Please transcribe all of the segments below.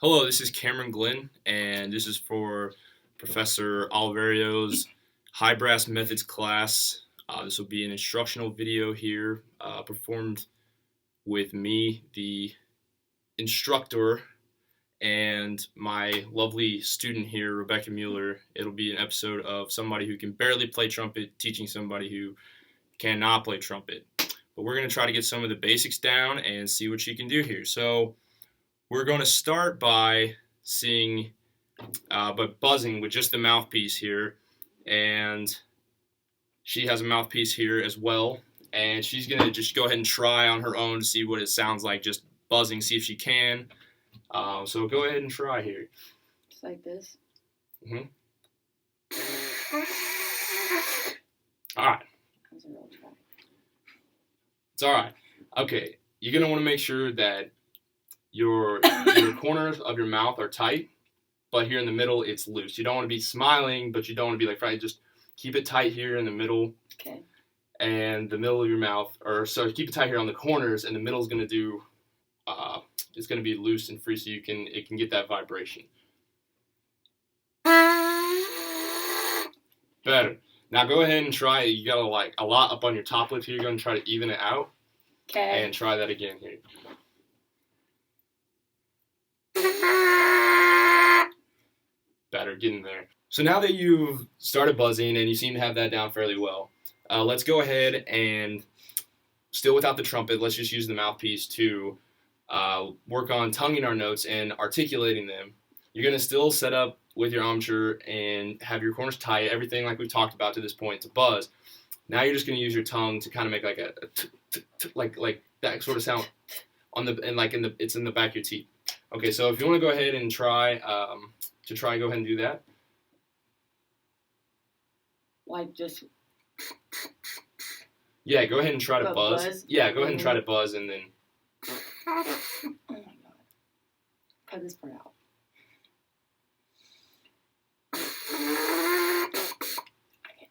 Hello, this is Cameron Glenn, and this is for Professor Oliverio's High Brass Methods class. This will be an instructional video here performed with me, the instructor, and my lovely student here, Rebecca Mueller. It'll be an episode of somebody who can barely play trumpet teaching somebody who cannot play trumpet. But we're going to try to get some of the basics down and see what she can do here. So we're going to start by buzzing with just the mouthpiece here, and she has a mouthpiece here as well, and she's going to just go ahead and try on her own to see what it sounds like, just buzzing, see if she can. So go ahead and try here. Just like this? Mm-hmm. All right. That was a real try. It's all right. Okay, you're going to want to make sure that your corners of your mouth are tight, but here in the middle it's loose. You don't want to be smiling, but you don't want to be like fried. Just keep it tight here in the middle. Okay. And the middle of your mouth, keep it tight here on the corners, and the middle is going to do. It's going to be loose and free, so it can get that vibration. Better. Now go ahead and try. You got a lot up on your top lip here. You're going to try to even it out. Okay. And try that again here. Better, getting there. So now that you've started buzzing and you seem to have that down fairly well, let's go ahead and, still without the trumpet, let's just use the mouthpiece to work on tonguing our notes and articulating them. You're going to still set up with your armature and have your corners tight, everything like we've talked about to this point to buzz. Now you're just going to use your tongue to kind of make like like that sort of sound it's in the back of your teeth. Okay, so if you want to go ahead and try go ahead and do that. Like just. Yeah, go ahead and try to buzz. Yeah, go ahead and try to buzz and then. Oh my god. Cut this part out. I can't do it.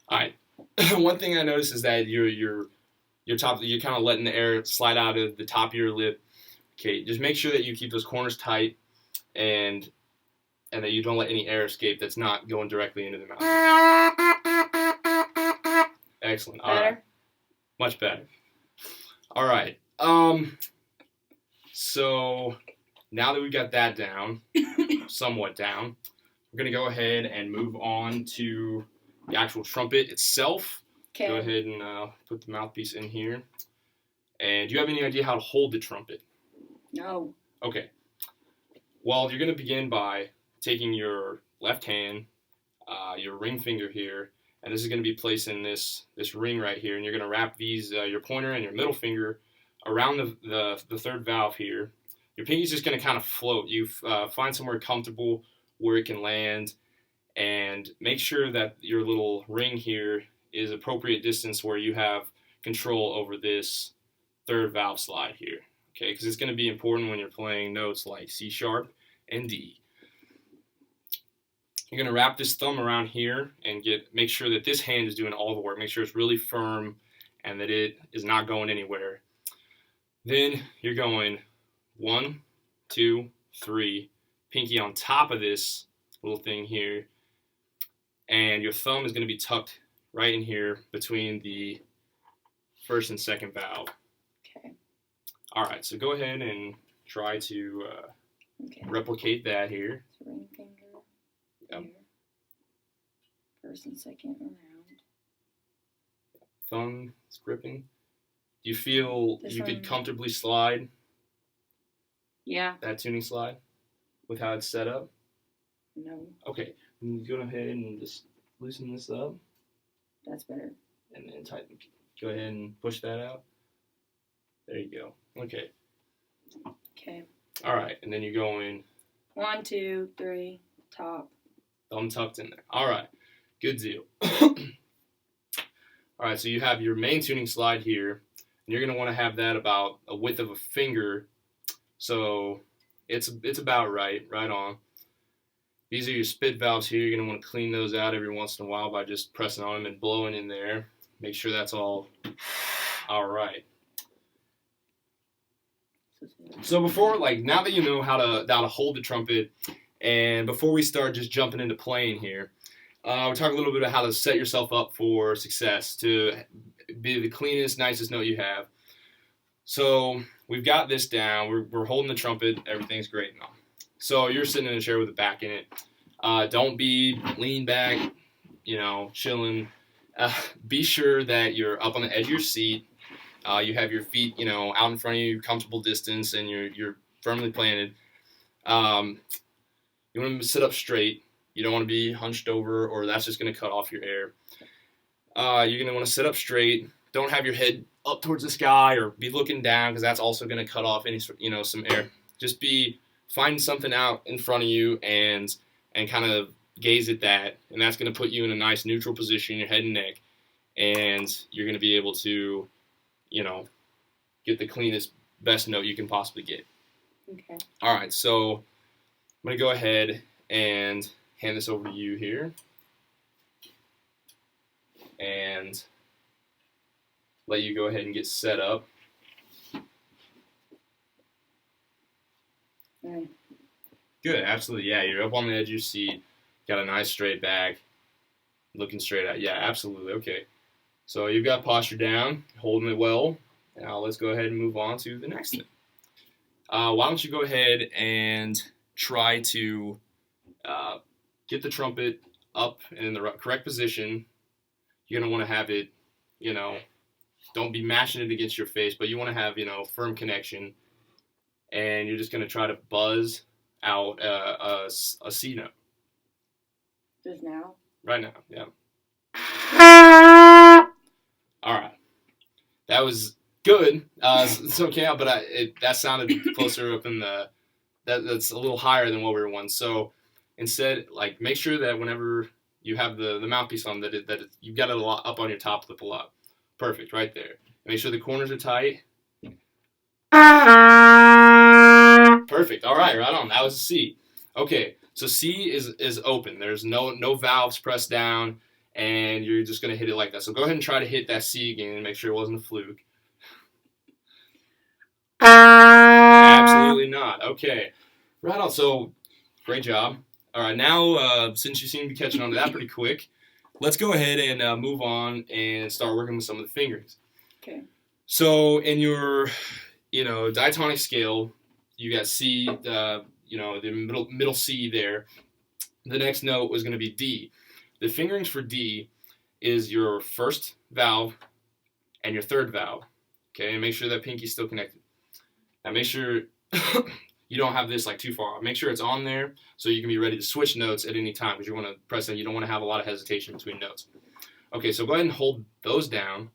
Alright. One thing I noticed is that you're kind of letting the air slide out of the top of your lip. Okay, just make sure that you keep those corners tight and that you don't let any air escape that's not going directly into the mouth. Excellent. All right. Much better. All right. So now that we've got that down, somewhat down, we're going to go ahead and move on to the actual trumpet itself. Okay. Go ahead and put the mouthpiece in here. And do you have any idea how to hold the trumpet? No. Okay. Well, you're going to begin by taking your left hand, your ring finger here, and this is going to be placed in this ring right here, and you're going to wrap these, your pointer and your middle finger around the third valve here. Your pinky's just going to kind of float. You find somewhere comfortable where it can land, and make sure that your little ring here is appropriate distance where you have control over this third valve slide here. Okay, because it's going to be important when you're playing notes like C sharp and D. You're going to wrap this thumb around here and make sure that this hand is doing all the work. Make sure it's really firm and that it is not going anywhere. Then you're going 1, 2, 3, pinky on top of this little thing here, and your thumb is going to be tucked right in here between the first and second valve. Okay. All right, so go ahead and try to replicate that here. So ring finger. Yep. Here. First and second around. Thumb is gripping. Do you feel you could comfortably slide? Yeah. That tuning slide with how it's set up? No. Okay, go ahead and just loosen this up. That's better. And then tighten. Go ahead and push that out. There you go. Okay. Okay. All right, and then you're going 1, 2, 3, top. Thumb tucked in there. All right, good deal. All right, so you have your main tuning slide here, and you're going to want to have that about a width of a finger, so it's about right on. These are your spit valves here. You're going to want to clean those out every once in a while by just pressing on them and blowing in there. Make sure that's all right. So before, like, now that you know how to hold the trumpet, and before we start just jumping into playing here, we'll talk a little bit about how to set yourself up for success, to be the cleanest, nicest note you have. So we've got this down. We're holding the trumpet. Everything's great and all. So you're sitting in a chair with a back in it. Don't be lean back, chilling. Be sure that you're up on the edge of your seat. You have your feet, out in front of you, comfortable distance, and you're firmly planted. You want to sit up straight. You don't want to be hunched over, or that's just going to cut off your air. You're going to want to sit up straight. Don't have your head up towards the sky or be looking down, because that's also going to cut off any, some air. Just find something out in front of you and kind of gaze at that, and that's going to put you in a nice neutral position, your head and neck, and you're going to be able to, get the cleanest, best note you can possibly get. Okay. All right, so I'm going to go ahead and hand this over to you here, and let you go ahead and get set up. All right. Good, absolutely, yeah. You're up on the edge of your seat, got a nice straight back, looking straight out. Yeah, absolutely, okay. So you've got posture down, holding it well. Now let's go ahead and move on to the next thing. Why don't you go ahead and try to get the trumpet up in the correct position. You're going to want to have it, don't be mashing it against your face, but you want to have, firm connection. And you're just going to try to buzz out a C note. Just now? Right now, yeah. All right. That was good. It's okay, but that sounded closer up in that's a little higher than what we were wanting. So instead, make sure that whenever you have the mouthpiece on, that you've got it up on your top lip a lot. Perfect, right there. Make sure the corners are tight. Perfect. All right on. That was a C. Okay, so C is open. There's no valves pressed down, and you're just gonna hit it like that. So go ahead and try to hit that C again and make sure it wasn't a fluke. Absolutely not. Okay, right on. So great job. All right, now since you seem to be catching on to that pretty quick, let's go ahead and move on and start working with some of the fingerings. Okay. So in your, diatonic scale, you got C, the middle C there. The next note was going to be D. The fingerings for D is your first valve and your third valve. Okay, and make sure that pinky's still connected. Now make sure you don't have this too far off. Make sure it's on there so you can be ready to switch notes at any time, because you want to press it. You don't want to have a lot of hesitation between notes. Okay, so go ahead and hold those down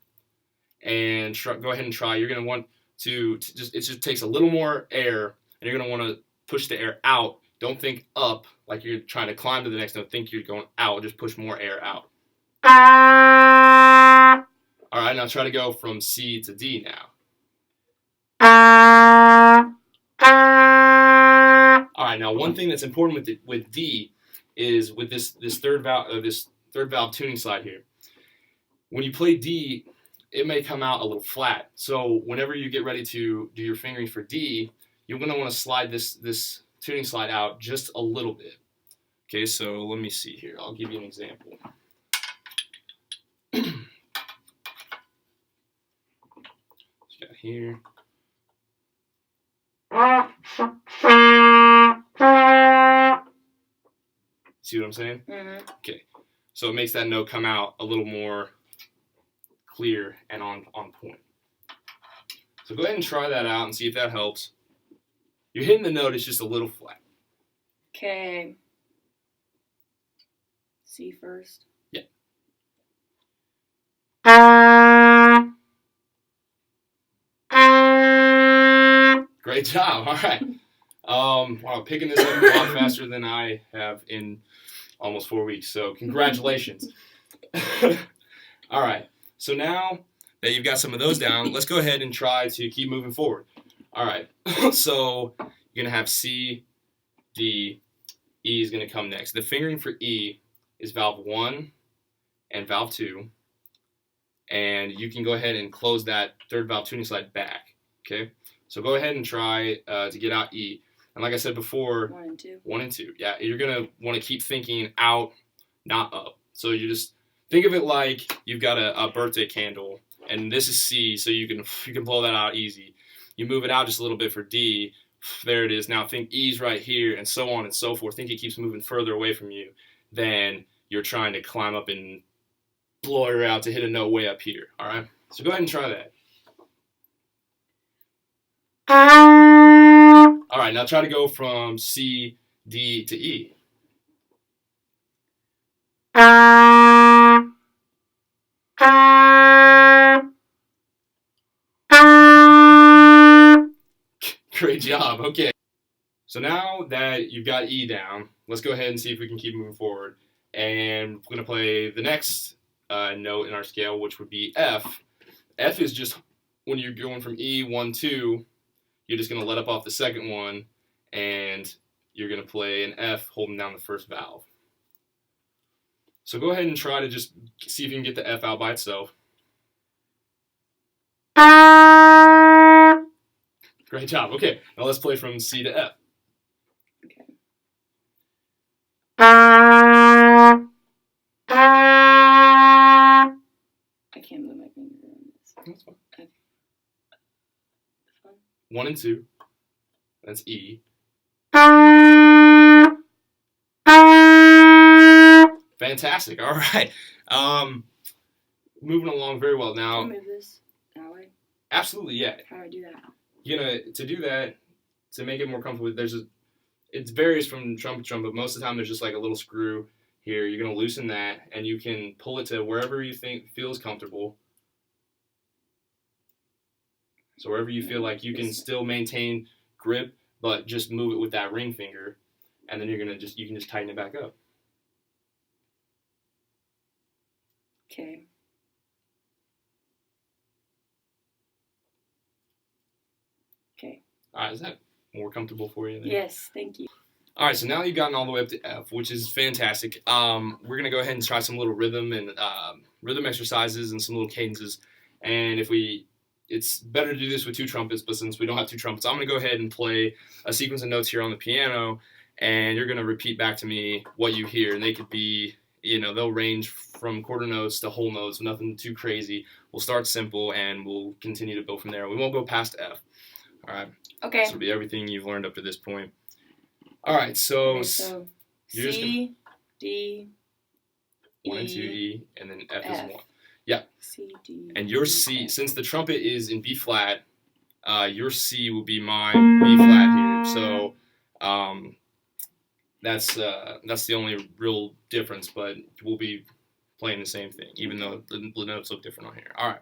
and go ahead and try. You're going to want to it just takes a little more air, and you're going to want to push the air out. Don't think up like you're trying to climb to the next note. Think you're going out. Just push more air out. All right, now try to go from C to D now. All right, now one thing that's important with D is with this third valve tuning slide here. When you play D, it may come out a little flat. So whenever you get ready to do your fingering for D, you're going to want to slide this tuning slide out just a little bit. Okay, so let me see here. I'll give you an example. Got here. See what I'm saying? Mm-hmm. Okay, so it makes that note come out a little more clear and on point. So go ahead and try that out and see if that helps. You're hitting the note, it's just a little flat. Okay. C first. Yeah. Great job. All right. Wow, picking this up a lot faster than I have in almost 4 weeks. So congratulations. All right. So now that you've got some of those down, let's go ahead and try to keep moving forward. All right. So you're going to have C, D, E is going to come next. The fingering for E is valve 1 and valve 2. And you can go ahead and close that third valve tuning slide back. Okay? So go ahead and try to get out E. And like I said before, 1 and 2. 1 and 2. Yeah, you're going to want to keep thinking out, not up. So you just think of it like you've got a birthday candle, and this is C, so you can blow that out easy. You move it out just a little bit for D. There it is. Now think E's right here, and so on and so forth. Think it keeps moving further away from you than you're trying to climb up and blow her out to hit a note way up here. All right? So go ahead and try that. All right, now try to go from C, D to E. Great job. Okay. So now that you've got E down, let's go ahead and see if we can keep moving forward. And we're going to play the next note in our scale, which would be F. F is just when you're going from E, 1, 2, you're just going to let up off the second one, and you're going to play an F holding down the first valve. So go ahead and try to just see if you can get the F out by itself. Great job. Okay, now let's play from C to F. Okay. I can't move my finger on this. That's fine. Okay. That's fine. 1 and 2. That's E. Fantastic. All right. Moving along very well now. Can I move this that way? Absolutely, yeah. How do I do that? To do that, to make it more comfortable, it varies from trumpet to trumpet. Most of the time, there's just like a little screw here. You're gonna loosen that, and you can pull it to wherever you think feels comfortable. So wherever you feel like you can still maintain grip, but just move it with that ring finger, and then you can just tighten it back up. Okay. Okay. All right, is that more comfortable for you? There? Yes, thank you. All right, so now you've gotten all the way up to F, which is fantastic. We're gonna go ahead and try some little rhythm and rhythm exercises and some little cadences. And it's better to do this with 2 trumpets, but since we don't have 2 trumpets, I'm gonna go ahead and play a sequence of notes here on the piano, and you're gonna repeat back to me what you hear. And they could be, they'll range from quarter notes to whole notes, nothing too crazy. We'll start simple, and we'll continue to build from there. We won't go past F. All right. Okay. This will be everything you've learned up to this point. All right, so you're C, D, 1 and 2 E, and then F is 1. Yeah. C, D. And your C, since the trumpet is in B flat, your C will be my B flat here. So that's the only real difference, but we'll be playing the same thing, even though the notes look different on here. All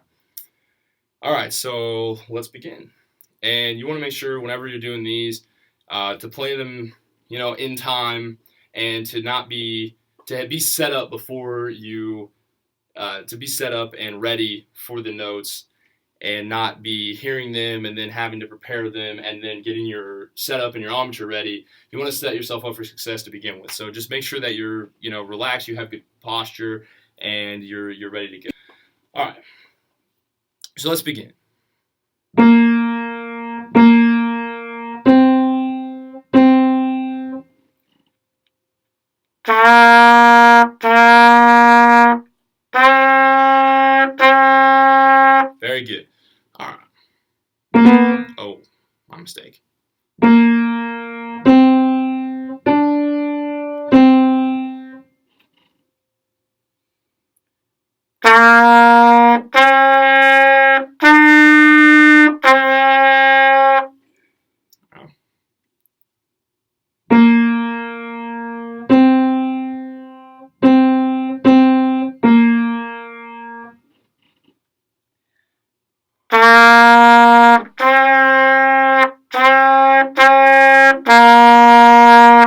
right. So let's begin. And you want to make sure whenever you're doing these to play them, in time, and to be set up before you to be set up and ready for the notes, and not be hearing them and then having to prepare them and then getting your setup and your armature ready. You want to set yourself up for success to begin with. So just make sure that you're relaxed, you have good posture, and you're ready to go. All right. So let's begin. Very good. All right. Oh, my mistake.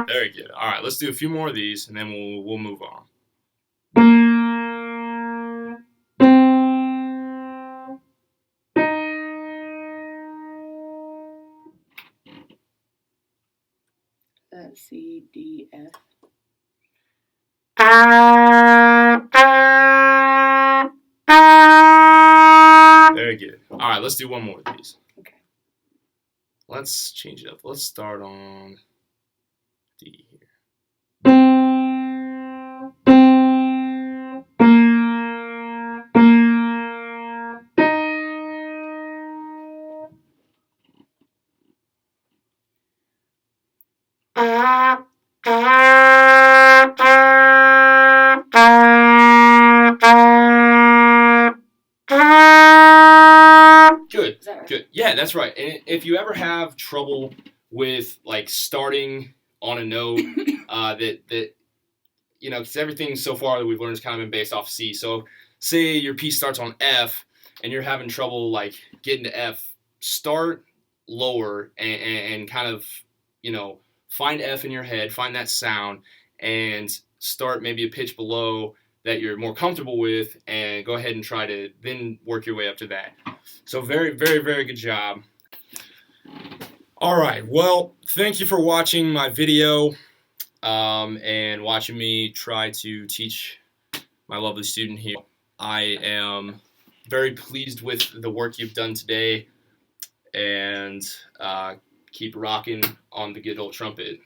Very good. All right, let's do a few more of these, and then we'll move on. C, D, F. Very good. All right, let's do one more of these. Okay. Let's change it up. Let's start on D here. Good. Is that right? Good. Yeah, that's right. And if you ever have trouble with like starting on a note that you know, because everything so far that we've learned has kind of been based off C. So say your piece starts on F and you're having trouble like getting to F, start lower and kind of, you know, find F in your head, find that sound, and start maybe a pitch below that you're more comfortable with, and go ahead and try to then work your way up to that. So very, very, very good job. All right, well, thank you for watching my video and watching me try to teach my lovely student here. I am very pleased with the work you've done today, and keep rocking on the good old trumpet.